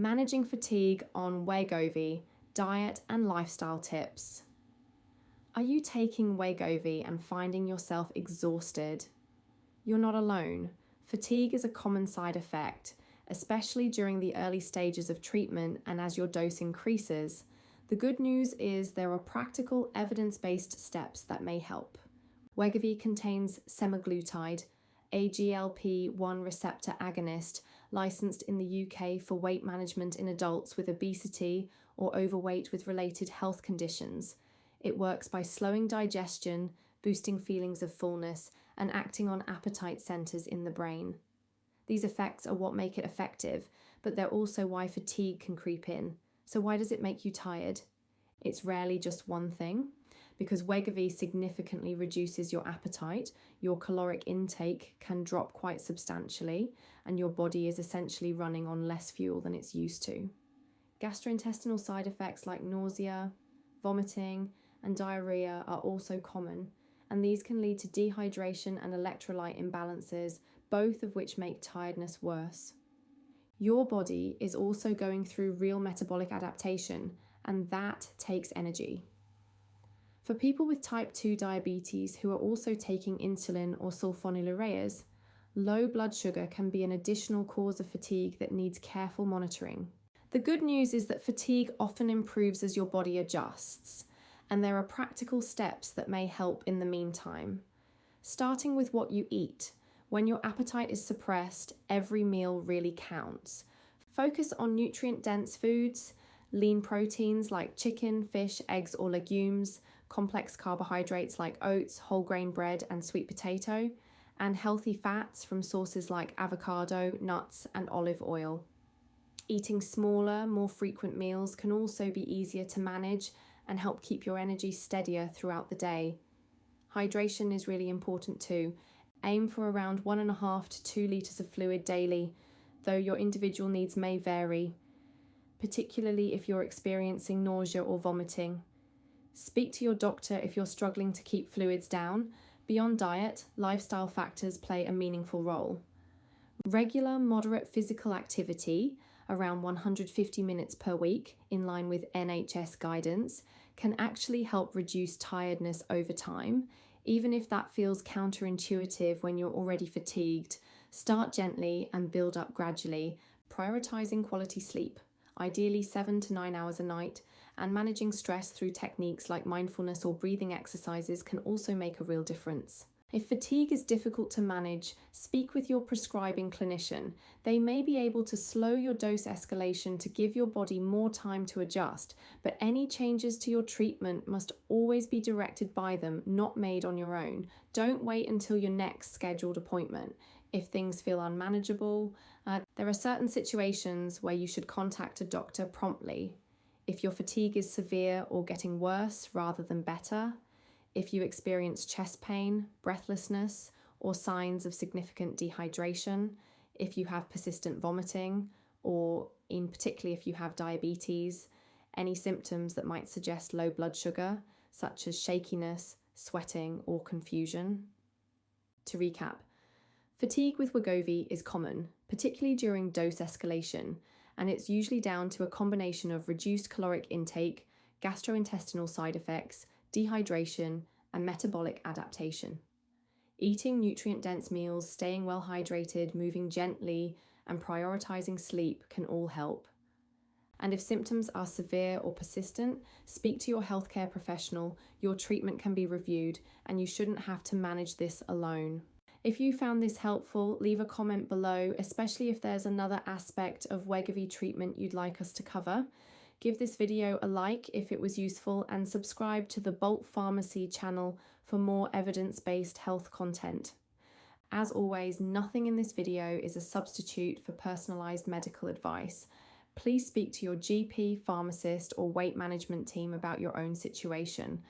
Managing fatigue on Wegovy, diet and lifestyle tips. Are you taking Wegovy and finding yourself exhausted? You're not alone. Fatigue is a common side effect, especially during the early stages of treatment and as your dose increases. The good news is there are practical, evidence-based steps that may help. Wegovy contains semaglutide, a GLP-1 receptor agonist licensed in the UK for weight management in adults with obesity or overweight with related health conditions. It works by slowing digestion, boosting feelings of fullness, and acting on appetite centers in the brain. These effects are what make it effective, but they're also why fatigue can creep in. So why does it make you tired? It's rarely just one thing. Because Wegovy significantly reduces your appetite, your caloric intake can drop quite substantially, and your body is essentially running on less fuel than it's used to. Gastrointestinal side effects like nausea, vomiting, and diarrhea are also common, and these can lead to dehydration and electrolyte imbalances, both of which make tiredness worse. Your body is also going through real metabolic adaptation, and that takes energy. For people with type 2 diabetes who are also taking insulin or sulfonylureas, low blood sugar can be an additional cause of fatigue that needs careful monitoring. The good news is that fatigue often improves as your body adjusts, and there are practical steps that may help in the meantime. Starting with what you eat. When your appetite is suppressed, every meal really counts. Focus on nutrient-dense foods, lean proteins like chicken, fish, eggs, or legumes, complex carbohydrates like oats, whole grain bread, and sweet potato, and healthy fats from sources like avocado, nuts, and olive oil. Eating smaller, more frequent meals can also be easier to manage and help keep your energy steadier throughout the day. Hydration is really important too. Aim for around 1.5 to 2 litres of fluid daily, though your individual needs may vary, particularly if you're experiencing nausea or vomiting. Speak to your doctor if you're struggling to keep fluids down. Beyond diet, lifestyle factors play a meaningful role. Regular, moderate physical activity, around 150 minutes per week, in line with NHS guidance, can actually help reduce tiredness over time, even if that feels counterintuitive when you're already fatigued. Start gently and build up gradually, prioritizing quality sleep, ideally 7 to 9 hours a night, and managing stress through techniques like mindfulness or breathing exercises can also make a real difference. If fatigue is difficult to manage, speak with your prescribing clinician. They may be able to slow your dose escalation to give your body more time to adjust, but any changes to your treatment must always be directed by them, not made on your own. Don't wait until your next scheduled appointment. If things feel unmanageable, there are certain situations where you should contact a doctor promptly. If your fatigue is severe or getting worse rather than better, if you experience chest pain, breathlessness, or signs of significant dehydration, if you have persistent vomiting, or in particularly if you have diabetes, any symptoms that might suggest low blood sugar, such as shakiness, sweating, or confusion. To recap, fatigue with Wegovy is common, particularly during dose escalation, and it's usually down to a combination of reduced caloric intake, gastrointestinal side effects, dehydration, and metabolic adaptation. Eating nutrient-dense meals, staying well hydrated, moving gently, and prioritizing sleep can all help. And if symptoms are severe or persistent, speak to your healthcare professional. Your treatment can be reviewed, and you shouldn't have to manage this alone. If you found this helpful, leave a comment below, especially if there's another aspect of Wegovy treatment you'd like us to cover. Give this video a like if it was useful, and subscribe to the Bolt Pharmacy channel for more evidence-based health content. As always, nothing in this video is a substitute for personalized medical advice. Please speak to your GP, pharmacist, or weight management team about your own situation.